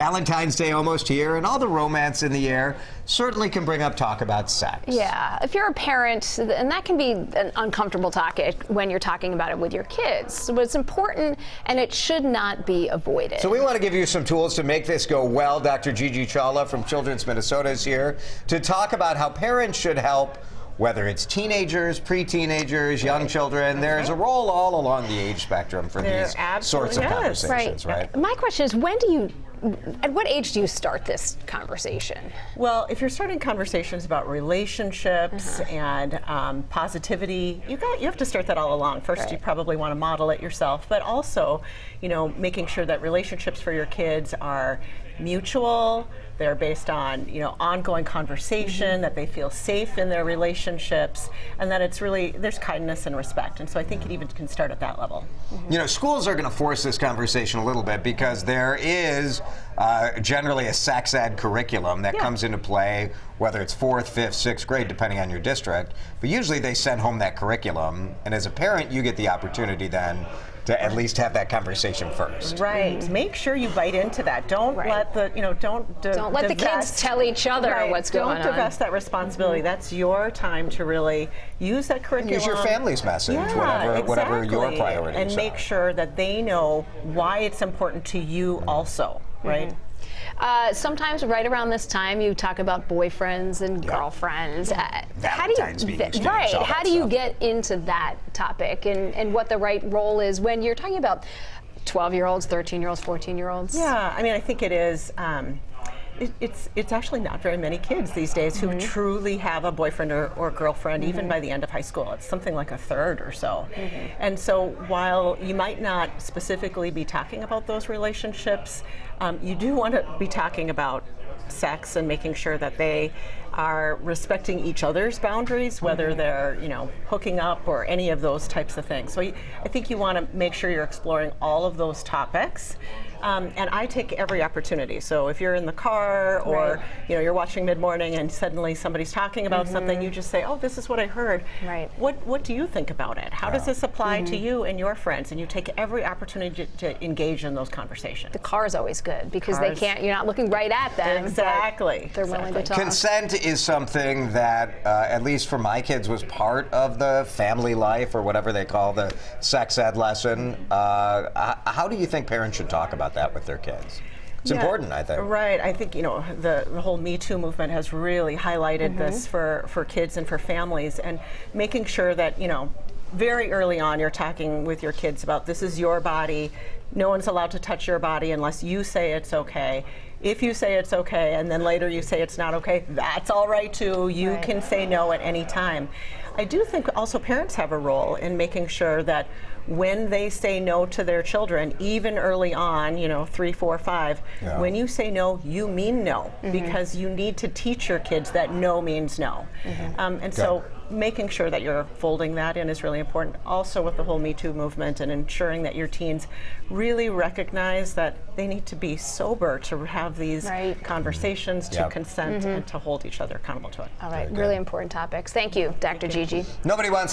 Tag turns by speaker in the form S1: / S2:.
S1: Valentine's Day almost here, and all the romance in the air certainly can bring up talk about sex.
S2: Yeah, if you're a parent, and that can be an uncomfortable topic when you're talking about it with your kids. So it's important, and it should not be avoided.
S1: So we want to give you some tools to make this go well. Dr. Gigi Chawla from Children's Minnesota is here to talk about how parents should help, whether it's teenagers, pre-teenagers, young children. There's a role all along the age spectrum for these sorts of conversations, right?
S2: My question is, at what age do you start this conversation?
S3: Well, if you're starting conversations about relationships and positivity, you have to start that all along. First, you probably want to model it yourself, but also, making sure that relationships for your kids are mutual. They're based on, ongoing conversation, that they feel safe in their relationships, and that it's really, there's kindness and respect. And so I think it even can start at that level.
S1: Schools are going to force this conversation a little bit because there is generally a sex ed curriculum that comes into play, whether it's 4th, 5th, 6th grade, depending on your district. But usually they send home that curriculum, and as a parent, you get the opportunity then to at least have that conversation first.
S3: Right. Make sure you bite into that. Don't let the,
S2: don't let the kids tell each other what's going on.
S3: Don't divest that responsibility. That's your time to really use that curriculum.
S1: Use your family's message, whatever your priorities are.
S3: And make sure that they know why it's important to you also, right?
S2: Sometimes right around this time you talk about boyfriends and girlfriends.
S1: Valentine's being exchanged,
S2: how do you get into that topic and what the right role is when you're talking about 12-year-olds, 13-year-olds, 14-year-olds?
S3: Yeah, I mean, I think it is. It's actually not very many kids these days who truly have a boyfriend or girlfriend, even by the end of high school. It's something like a third or so. And so while you might not specifically be talking about those relationships, you do want to be talking about sex and making sure that they are respecting each other's boundaries, whether they're, hooking up or any of those types of things. So I think you want to make sure you're exploring all of those topics. And I take every opportunity. So if you're in the car or you're watching Mid-Morning and suddenly somebody's talking about something, you just say, "Oh, this is what I heard.
S2: Right.
S3: What do you think about it? How does this apply to you and your friends?" And you take every opportunity to engage in those conversations.
S2: The car is always good because they can't. You're not looking right at them.
S3: Exactly.
S2: They're willing to talk.
S1: Consent is something that, at least for my kids, was part of the family life or whatever they call the sex ed lesson. How do you think parents should talk about that with their kids? It's important, I think.
S3: Right. I think, the whole Me Too movement has really highlighted this for kids and for families, and making sure that, very early on you're talking with your kids about this is your body. No one's allowed to touch your body unless you say it's okay. If you say it's okay and then later you say it's not okay, that's all right too. You can say no at any time. I do think also parents have a role in making sure that when they say no to their children, even early on, 3, 4, 5, when you say no, you mean no, because you need to teach your kids that no means no. And so making sure that you're folding that in is really important. Also with the whole Me Too movement and ensuring that your teens really recognize that they need to be sober to have these conversations, to consent, and to hold each other accountable to it.
S2: All right, really important topics. Thank you, Dr. Gigi.
S1: Nobody wants